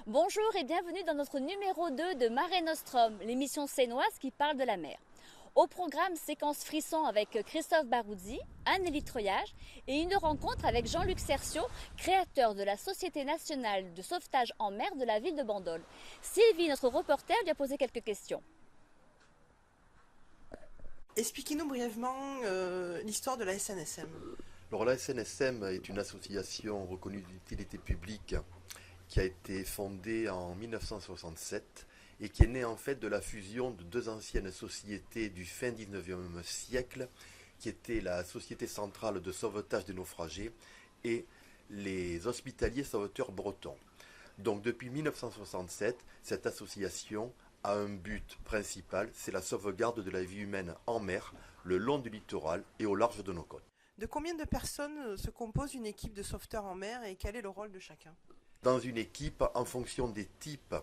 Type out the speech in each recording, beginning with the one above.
Bonjour et bienvenue dans notre numéro 2 de Mare Nostrum, l'émission sénoise qui parle de la mer. Au programme, séquence frisson avec Christophe Baroudzi, Anne-Élie Treuillage et une rencontre avec Jean-Luc Cercio, créateur de la Société nationale de sauvetage en mer de la ville de Bandol. Sylvie, notre reporter, lui a posé quelques questions. Expliquez-nous brièvement l'histoire de la SNSM. Alors la SNSM est une association reconnue d'utilité publique qui a été fondée en 1967 et qui est née en fait de la fusion de deux anciennes sociétés du fin 19e siècle qui étaient la Société centrale de sauvetage des naufragés et les Hospitaliers sauveteurs bretons. Donc depuis 1967, cette association a un but principal, c'est la sauvegarde de la vie humaine en mer, le long du littoral et au large de nos côtes. De combien de personnes se compose une équipe de sauveteurs en mer et quel est le rôle de chacun? Dans une équipe, en fonction des types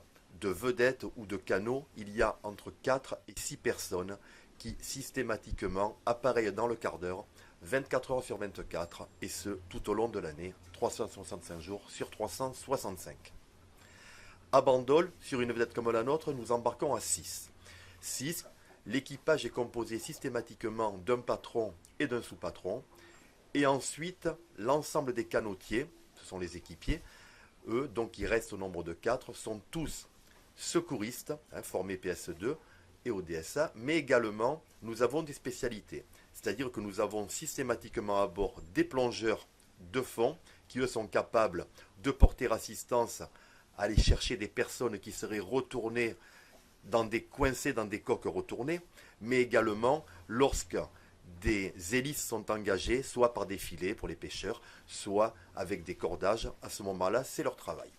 de vedettes ou de canots, il y a entre 4 et 6 personnes qui systématiquement appareillent dans le quart d'heure, 24 heures sur 24, et ce tout au long de l'année, 365 jours sur 365. À Bandol, sur une vedette comme la nôtre, nous embarquons à 6. 6, l'équipage est composé systématiquement d'un patron et d'un sous-patron. Et ensuite, l'ensemble des canotiers, ce sont les équipiers, eux, donc ils restent au nombre de 4, sont tous secouristes, formés PS2 et au DSA, mais également, nous avons des spécialités. C'est-à-dire que nous avons systématiquement à bord des plongeurs de fond, qui eux sont capables de porter assistance à aller chercher des personnes qui seraient retournées coincées dans des coques retournées, mais également lorsque des hélices sont engagées, soit par des filets pour les pêcheurs, soit avec des cordages. À ce moment-là, c'est leur travail.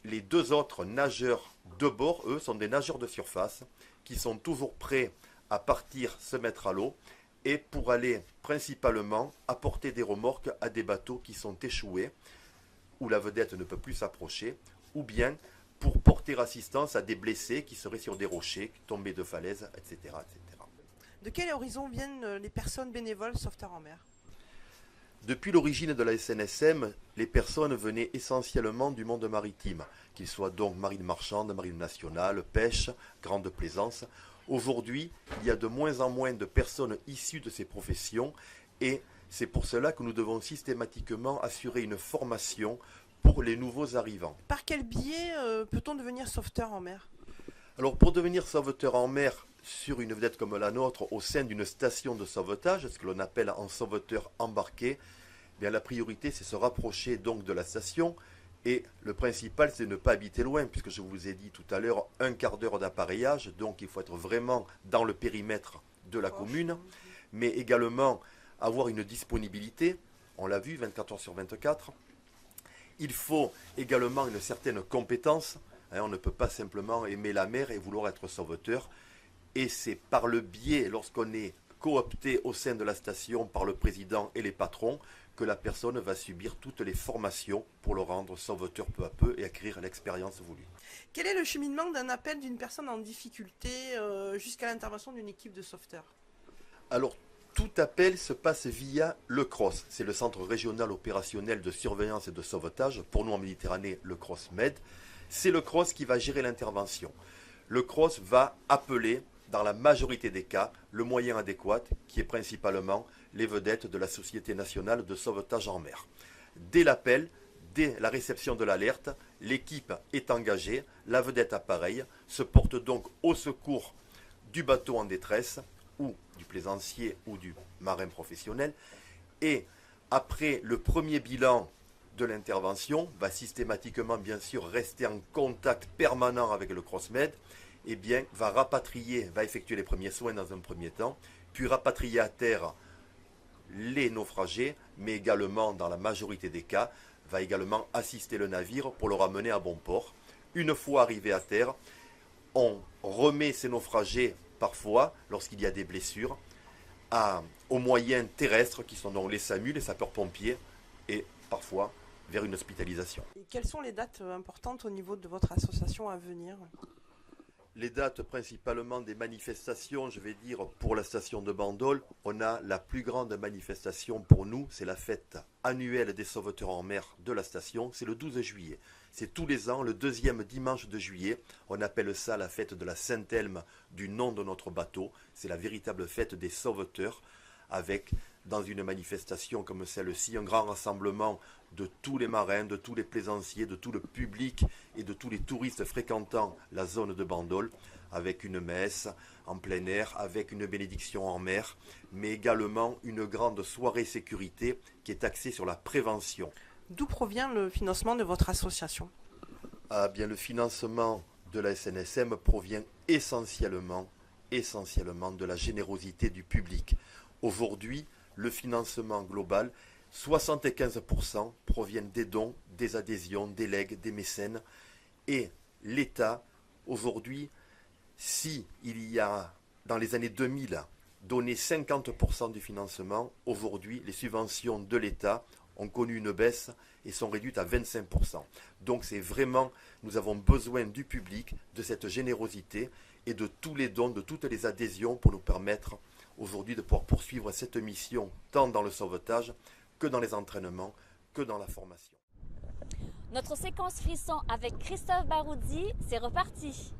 Les deux autres nageurs de bord, eux, sont des nageurs de surface qui sont toujours prêts à partir se mettre à l'eau et pour aller principalement apporter des remorques à des bateaux qui sont échoués, où la vedette ne peut plus s'approcher, ou bien pour porter assistance à des blessés qui seraient sur des rochers, tombés de falaises, etc., etc. De quel horizon viennent les personnes bénévoles sauveteurs en mer? Depuis l'origine de la SNSM, les personnes venaient essentiellement du monde maritime, qu'ils soient donc marine marchande, marine nationale, pêche, grande plaisance. Aujourd'hui, il y a de moins en moins de personnes issues de ces professions et c'est pour cela que nous devons systématiquement assurer une formation pour les nouveaux arrivants. Par quel biais peut-on devenir sauveteur en mer? Alors pour devenir sauveteur en mer sur une vedette comme la nôtre au sein d'une station de sauvetage, ce que l'on appelle un sauveteur embarqué, bien la priorité c'est se rapprocher donc de la station et le principal c'est de ne pas habiter loin puisque je vous ai dit tout à l'heure un quart d'heure d'appareillage, donc il faut être vraiment dans le périmètre de la commune, mais également avoir une disponibilité, on l'a vu 24 heures sur 24. Il faut également une certaine compétence. On ne peut pas simplement aimer la mer et vouloir être sauveteur. Et c'est par le biais, lorsqu'on est coopté au sein de la station par le président et les patrons, que la personne va subir toutes les formations pour le rendre sauveteur peu à peu et acquérir l'expérience voulue. Quel est le cheminement d'un appel d'une personne en difficulté jusqu'à l'intervention d'une équipe de sauveteurs? Alors, tout appel se passe via le CROSS. C'est le Centre régional opérationnel de surveillance et de sauvetage. Pour nous en Méditerranée, le CROSS-MED. C'est le CROSS qui va gérer l'intervention. Le CROSS va appeler, dans la majorité des cas, le moyen adéquat, qui est principalement les vedettes de la Société nationale de sauvetage en mer. Dès l'appel, dès la réception de l'alerte, l'équipe est engagée, la vedette appareille, se porte donc au secours du bateau en détresse, ou du plaisancier ou du marin professionnel, et après le premier bilan de l'intervention, va systématiquement bien sûr rester en contact permanent avec le CROSS-MED, et bien va rapatrier, va effectuer les premiers soins dans un premier temps, puis rapatrier à terre les naufragés, mais également dans la majorité des cas, va également assister le navire pour le ramener à bon port. Une fois arrivé à terre, on remet ces naufragés parfois, lorsqu'il y a des blessures, aux moyens terrestres qui sont donc les SAMU, les sapeurs-pompiers, et parfois vers une hospitalisation. Et quelles sont les dates importantes au niveau de votre association à venir? Les dates principalement des manifestations, je vais dire pour la station de Bandol, on a la plus grande manifestation pour nous, c'est la fête annuelle des sauveteurs en mer de la station, c'est le 12 juillet. C'est tous les ans, le deuxième dimanche de juillet, on appelle ça la fête de la Saint-Elme du nom de notre bateau, c'est la véritable fête des sauveteurs, avec dans une manifestation comme celle-ci un grand rassemblement de tous les marins, de tous les plaisanciers, de tout le public et de tous les touristes fréquentant la zone de Bandol, avec une messe en plein air, avec une bénédiction en mer, mais également une grande soirée sécurité qui est axée sur la prévention. D'où provient le financement de votre association? Ah bien, le financement de la SNSM provient essentiellement de la générosité du public. Aujourd'hui, le financement global, 75% proviennent des dons, des adhésions, des legs, des mécènes. Et l'État, aujourd'hui, si il y a, dans les années 2000, donné 50% du financement, aujourd'hui, les subventions de l'État ont connu une baisse et sont réduites à 25%. Donc c'est vraiment, nous avons besoin du public, de cette générosité et de tous les dons, de toutes les adhésions pour nous permettre aujourd'hui de pouvoir poursuivre cette mission tant dans le sauvetage que dans les entraînements, que dans la formation. Notre séquence frisson avec Christophe Baroudi, c'est reparti.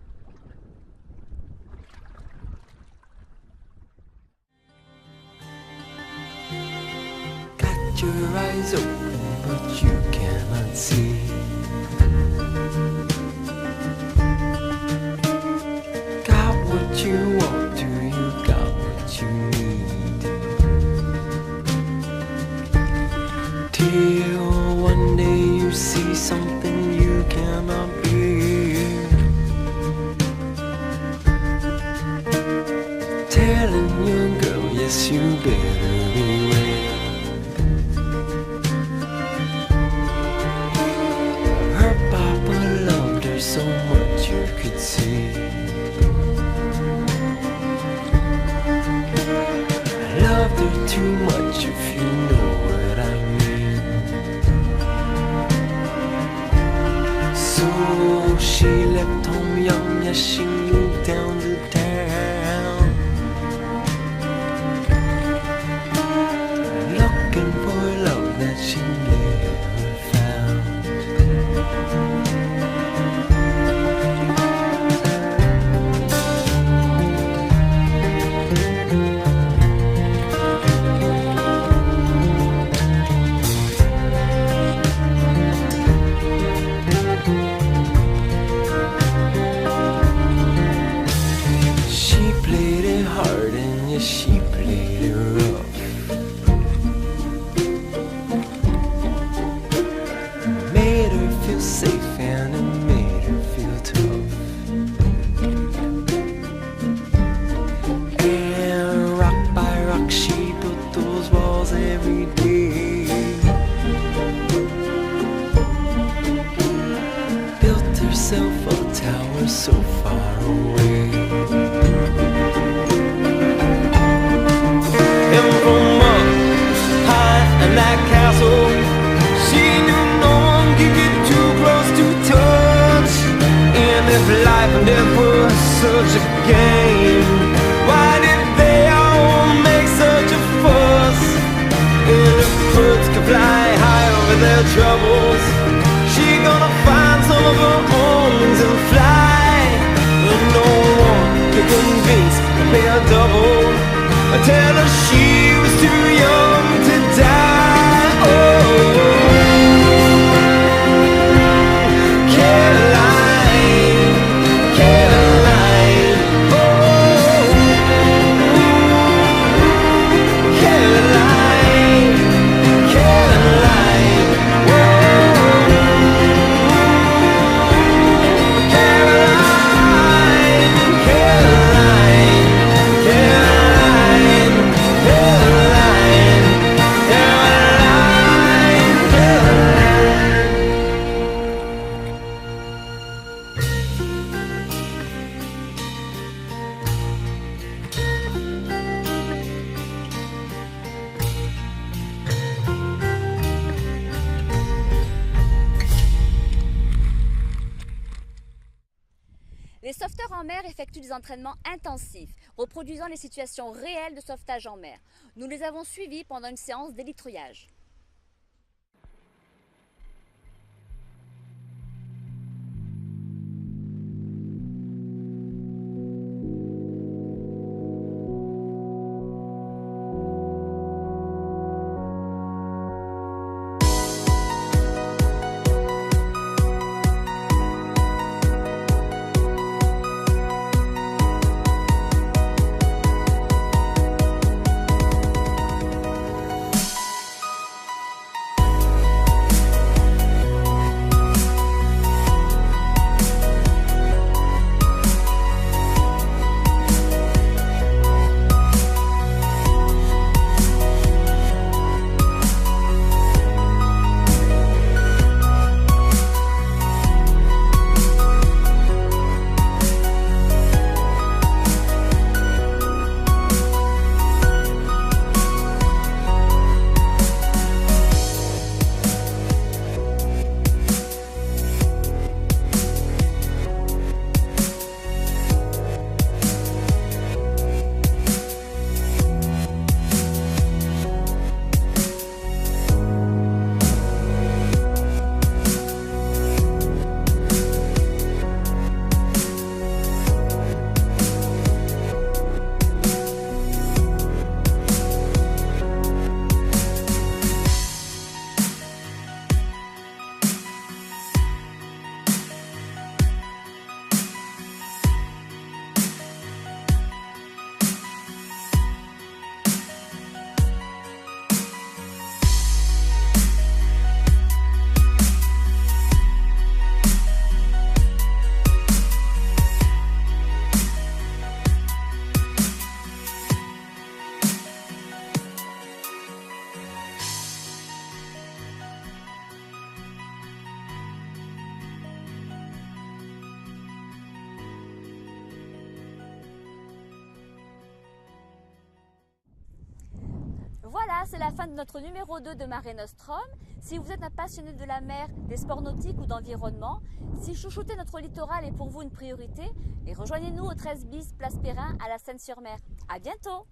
Got your eyes open, but you cannot see. Got what you want, do you got what you need? Till one day you see something you cannot be. Telling your girl, yes, you better beware. Her papa loved her so much you could see. I loved her too much if you know what I mean. So she left home young, yes, she moved down to town, looking for love that she never found. She played it hard and yes, she played it rough. Made her feel safe and it made her feel tough. And rock by rock she built those walls every day. Built herself a tower so far away. And from up high in that castle, she knew no one could get too close to touch. And if life and death was such a game, why did they all make such a fuss? And if birds could fly high over their troubles, she gonna find some of her own wings and fly. And no one could convince her pay a double. I tell her she was too young to die. Oh, Caroline, Caroline, oh, Caroline, Caroline, Caroline, Caroline, Caroline. Les sauveteurs en mer effectuent des entraînements intensifs, reproduisant les situations réelles de sauvetage en mer. Nous les avons suivis pendant une séance d'hélitreuillage. Voilà, c'est la fin de notre numéro 2 de Mare Nostrum. Si vous êtes un passionné de la mer, des sports nautiques ou d'environnement, si chouchouter notre littoral est pour vous une priorité, et rejoignez-nous au 13 bis Place Perrin à la Seine-sur-Mer. À bientôt!